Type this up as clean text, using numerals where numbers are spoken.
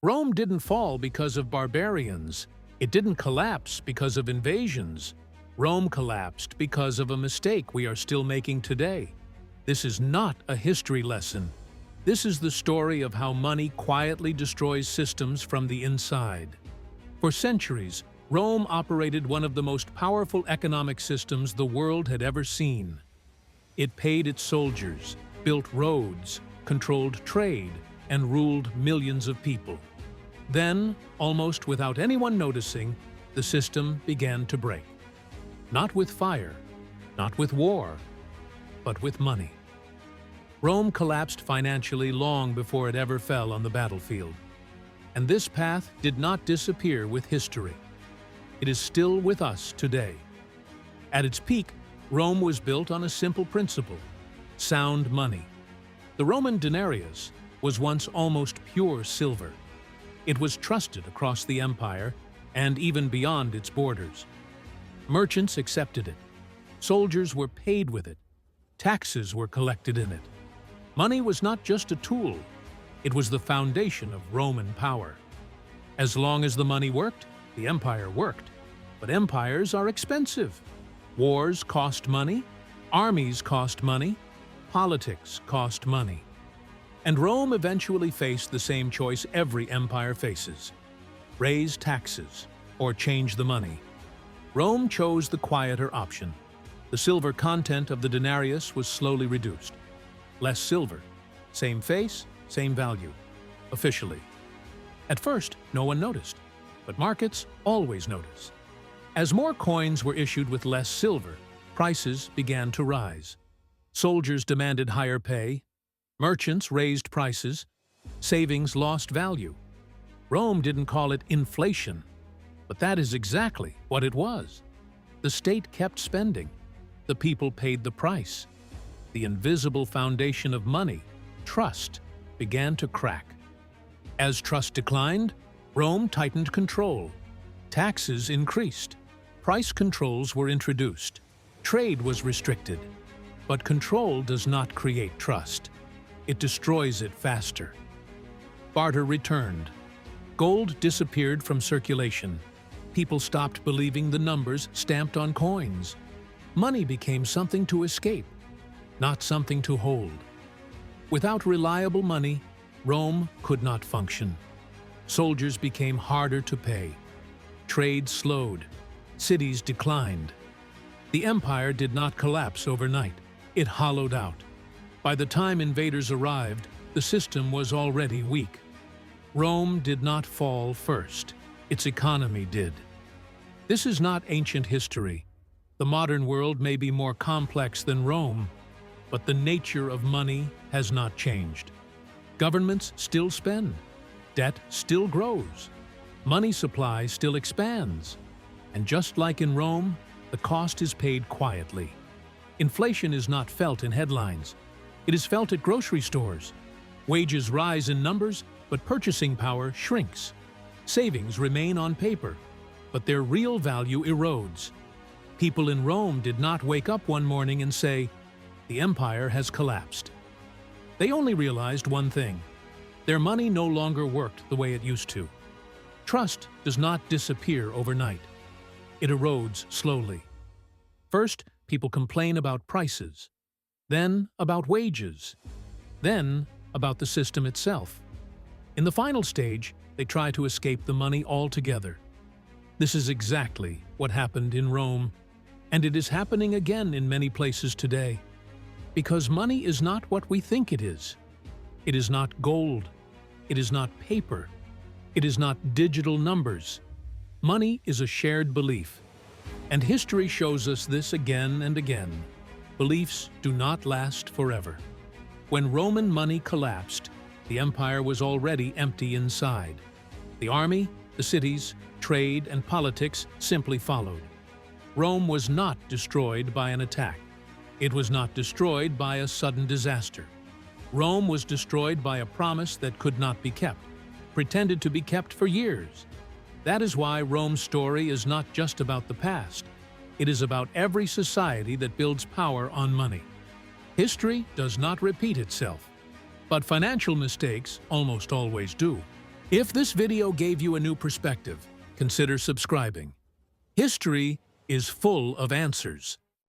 Rome didn't fall because of barbarians. It didn't collapse because of invasions. Rome collapsed because of a mistake we are still making today. This is not a history lesson. This is the story of how money quietly destroys systems from the inside. For centuries, Rome operated one of the most powerful economic systems the world had ever seen. It paid its soldiers, built roads, controlled trade, and ruled millions of people. Then, almost without anyone noticing, the system began to break. Not with fire, not with war, but with money. Rome collapsed financially long before it ever fell on the battlefield. And this path did not disappear with history. It is still with us today. At its peak, Rome was built on a simple principle: sound money. The Roman denarius was once almost pure silver. It was trusted across the empire and even beyond its borders. Merchants accepted it. Soldiers were paid with it. Taxes were collected in it. Money was not just a tool. It was the foundation of Roman power. As long as the money worked, the empire worked. But empires are expensive. Wars cost money. Armies cost money. Politics cost money. And Rome eventually faced the same choice every empire faces: raise taxes or change the money. Rome chose the quieter option. The silver content of the denarius was slowly reduced. Less silver, same face, same value, officially. At first, no one noticed, but markets always notice. As more coins were issued with less silver, prices began to rise. Soldiers demanded higher pay. Merchants raised prices. Savings lost value. Rome didn't call it inflation, but that is exactly what it was. The state kept spending. The people paid the price. The invisible foundation of money, trust, began to crack. As trust declined, Rome tightened control. Taxes increased. Price controls were introduced. Trade was restricted. But control does not create trust. It destroys it faster. Barter returned. Gold disappeared from circulation. People stopped believing the numbers stamped on coins. Money became something to escape, not something to hold. Without reliable money, Rome could not function. Soldiers became harder to pay. Trade slowed. Cities declined. The empire did not collapse overnight. It hollowed out. By the time invaders arrived, the system was already weak. Rome did not fall first. Its economy did. This is not ancient history. The modern world may be more complex than Rome, but the nature of money has not changed. Governments still spend. Debt still grows. Money supply still expands. And just like in Rome, the cost is paid quietly. Inflation is not felt in headlines. It is felt at grocery stores. Wages rise in numbers, but purchasing power shrinks. Savings remain on paper, but their real value erodes. People in Rome did not wake up one morning and say, "The empire has collapsed." They only realized one thing: their money no longer worked the way it used to. Trust does not disappear overnight. It erodes slowly. First, people complain about prices. Then about wages. Then about the system itself. In the final stage, they try to escape the money altogether. This is exactly what happened in Rome, and it is happening again in many places today. Because money is not what we think it is. It is not gold. It is not paper. It is not digital numbers. Money is a shared belief. And history shows us this again and again. Beliefs do not last forever. When Roman money collapsed, the empire was already empty inside. The army, the cities, trade, and politics simply followed. Rome was not destroyed by an attack. It was not destroyed by a sudden disaster. Rome was destroyed by a promise that could not be kept, pretended to be kept for years. That is why Rome's story is not just about the past. It is about every society that builds power on money. History does not repeat itself, but financial mistakes almost always do. If this video gave you a new perspective, consider subscribing. History is full of answers.